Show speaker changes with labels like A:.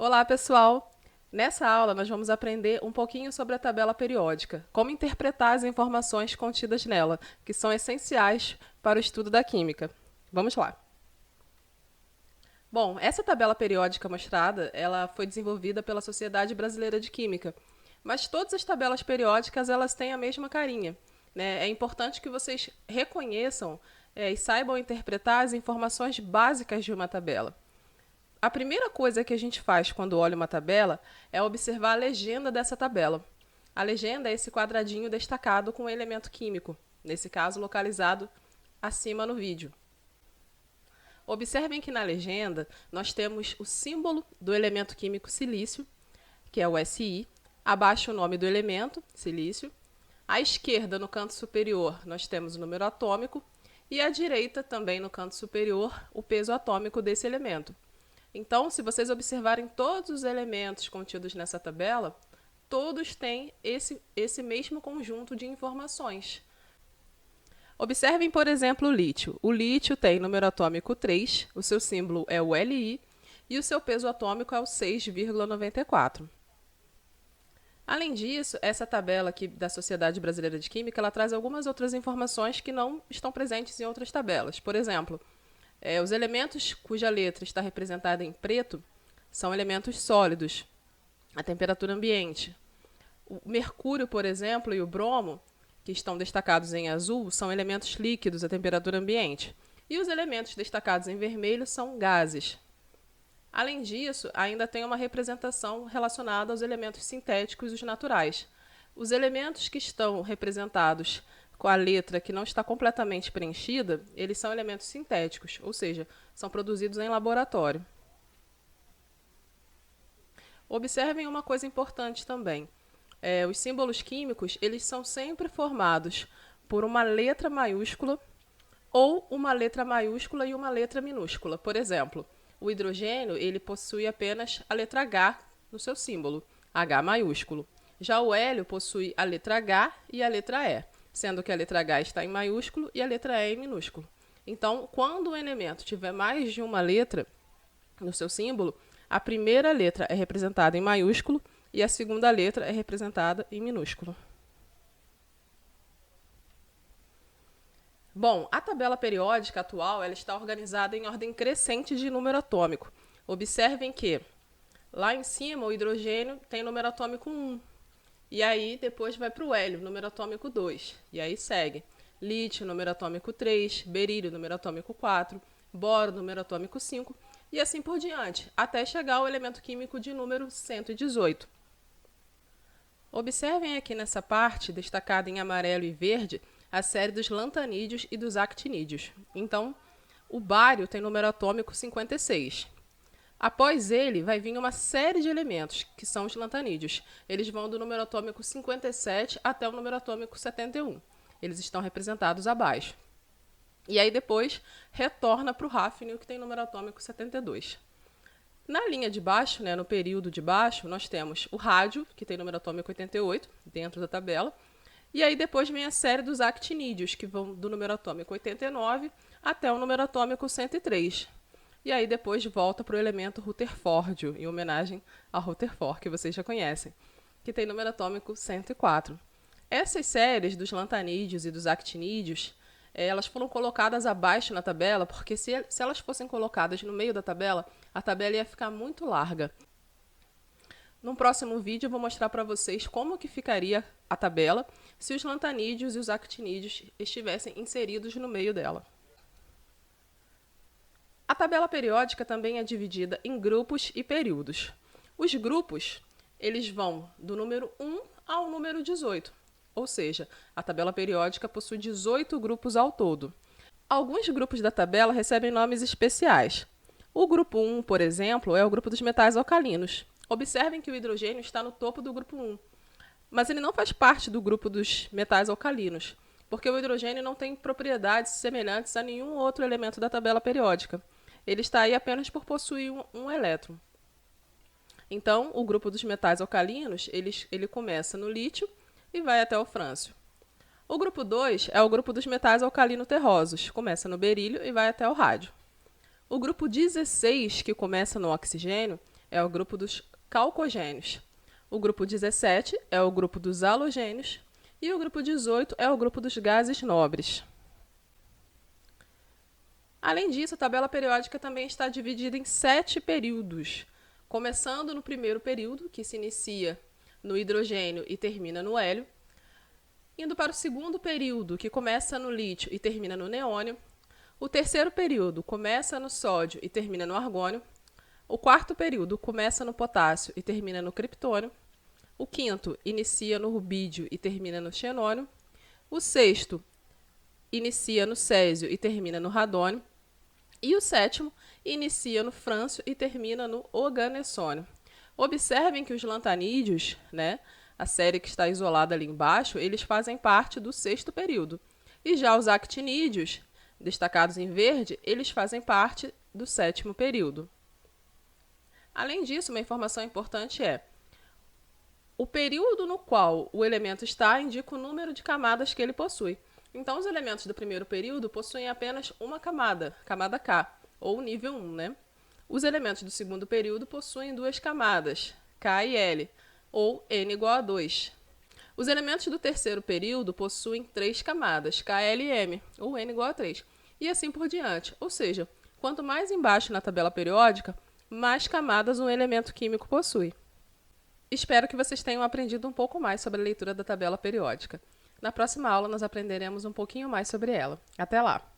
A: Olá, pessoal! Nessa aula, nós vamos aprender um pouquinho sobre a tabela periódica, como interpretar as informações contidas nela, que são essenciais para o estudo da química. Vamos lá! Bom, essa tabela periódica mostrada, ela foi desenvolvida pela Sociedade Brasileira de Química, mas todas as tabelas periódicas, elas têm a mesma carinha, né? É importante que vocês reconheçam e saibam interpretar as informações básicas de uma tabela. A primeira coisa que a gente faz quando olha uma tabela é observar a legenda dessa tabela. A legenda é esse quadradinho destacado com um elemento químico, nesse caso localizado acima no vídeo. Observem que na legenda nós temos o símbolo do elemento químico silício, que é o Si, abaixo o nome do elemento, silício. À esquerda, no canto superior, nós temos o número atômico e à direita, também no canto superior, o peso atômico desse elemento. Então, se vocês observarem todos os elementos contidos nessa tabela, todos têm esse mesmo conjunto de informações. Observem, por exemplo, o lítio. O lítio tem número atômico 3, o seu símbolo é o Li e o seu peso atômico é o 6,94. Além disso, essa tabela aqui da Sociedade Brasileira de Química, ela traz algumas outras informações que não estão presentes em outras tabelas. Por exemplo, os elementos cuja letra está representada em preto são elementos sólidos, a temperatura ambiente. O mercúrio, por exemplo, e o bromo, que estão destacados em azul, são elementos líquidos, a temperatura ambiente. E os elementos destacados em vermelho são gases. Além disso, ainda tem uma representação relacionada aos elementos sintéticos e os naturais. Os elementos que estão representados com a letra que não está completamente preenchida, eles são elementos sintéticos, ou seja, são produzidos em laboratório. Observem uma coisa importante também. Os símbolos químicos, eles são sempre formados por uma letra maiúscula ou uma letra maiúscula e uma letra minúscula. Por exemplo, o hidrogênio, ele possui apenas a letra H no seu símbolo, H maiúsculo. Já o hélio possui a letra H e a letra E, sendo que a letra H está em maiúsculo e a letra E em minúsculo. Então, quando o elemento tiver mais de uma letra no seu símbolo, a primeira letra é representada em maiúsculo e a segunda letra é representada em minúsculo. Bom, a tabela periódica atual ela está organizada em ordem crescente de número atômico. Observem que lá em cima o hidrogênio tem número atômico 1. E aí depois vai para o hélio, número atômico 2. E aí segue lítio, número atômico 3, berílio, número atômico 4, boro, número atômico 5, e assim por diante, até chegar ao elemento químico de número 118. Observem aqui nessa parte, destacada em amarelo e verde, a série dos lantanídeos e dos actinídeos. Então, o bário tem número atômico 56. Após ele, vai vir uma série de elementos, que são os lantanídeos. Eles vão do número atômico 57 até o número atômico 71. Eles estão representados abaixo. E aí depois retorna para o hafnio, que tem número atômico 72. Na linha de baixo, no período de baixo, nós temos o rádio, que tem número atômico 88, dentro da tabela. E aí depois vem a série dos actinídeos, que vão do número atômico 89 até o número atômico 103. E aí depois volta para o elemento rutherfórdio, em homenagem a Rutherford, que vocês já conhecem, que tem número atômico 104. Essas séries dos lantanídeos e dos actinídeos, elas foram colocadas abaixo na tabela, porque se elas fossem colocadas no meio da tabela, a tabela ia ficar muito larga. No próximo vídeo eu vou mostrar para vocês como que ficaria a tabela se os lantanídeos e os actinídeos estivessem inseridos no meio dela. A tabela periódica também é dividida em grupos e períodos. Os grupos, eles vão do número 1 ao número 18, ou seja, a tabela periódica possui 18 grupos ao todo. Alguns grupos da tabela recebem nomes especiais. O grupo 1, por exemplo, é o grupo dos metais alcalinos. Observem que o hidrogênio está no topo do grupo 1, mas ele não faz parte do grupo dos metais alcalinos, porque o hidrogênio não tem propriedades semelhantes a nenhum outro elemento da tabela periódica. Ele está aí apenas por possuir um elétron. Então, o grupo dos metais alcalinos, ele começa no lítio e vai até o frâncio. O grupo 2 é o grupo dos metais alcalino-terrosos, começa no berílio e vai até o rádio. O grupo 16, que começa no oxigênio, é o grupo dos calcogênios. O grupo 17 é o grupo dos halogênios. E o grupo 18 é o grupo dos gases nobres. Além disso, a tabela periódica também está dividida em 7 períodos, começando no primeiro período, que se inicia no hidrogênio e termina no hélio, indo para o segundo período, que começa no lítio e termina no neônio. O terceiro período começa no sódio e termina no argônio. O quarto período começa no potássio e termina no criptônio. O quinto inicia no rubídio e termina no xenônio. O sexto inicia no césio e termina no radônio. E o sétimo inicia no frâncio e termina no oganessônio. Observem que os lantanídeos, né, a série que está isolada ali embaixo, eles fazem parte do sexto período. E já os actinídeos, destacados em verde, eles fazem parte do sétimo período. Além disso, uma informação importante é: o período no qual o elemento está indica o número de camadas que ele possui. Então, os elementos do primeiro período possuem apenas uma camada, camada K, ou nível 1, né? Os elementos do segundo período possuem duas camadas, K e L, ou N igual a 2. Os elementos do terceiro período possuem três camadas, K, L e M, ou N igual a 3. E assim por diante. Ou seja, quanto mais embaixo na tabela periódica, mais camadas um elemento químico possui. Espero que vocês tenham aprendido um pouco mais sobre a leitura da tabela periódica. Na próxima aula, nós aprenderemos um pouquinho mais sobre ela. Até lá!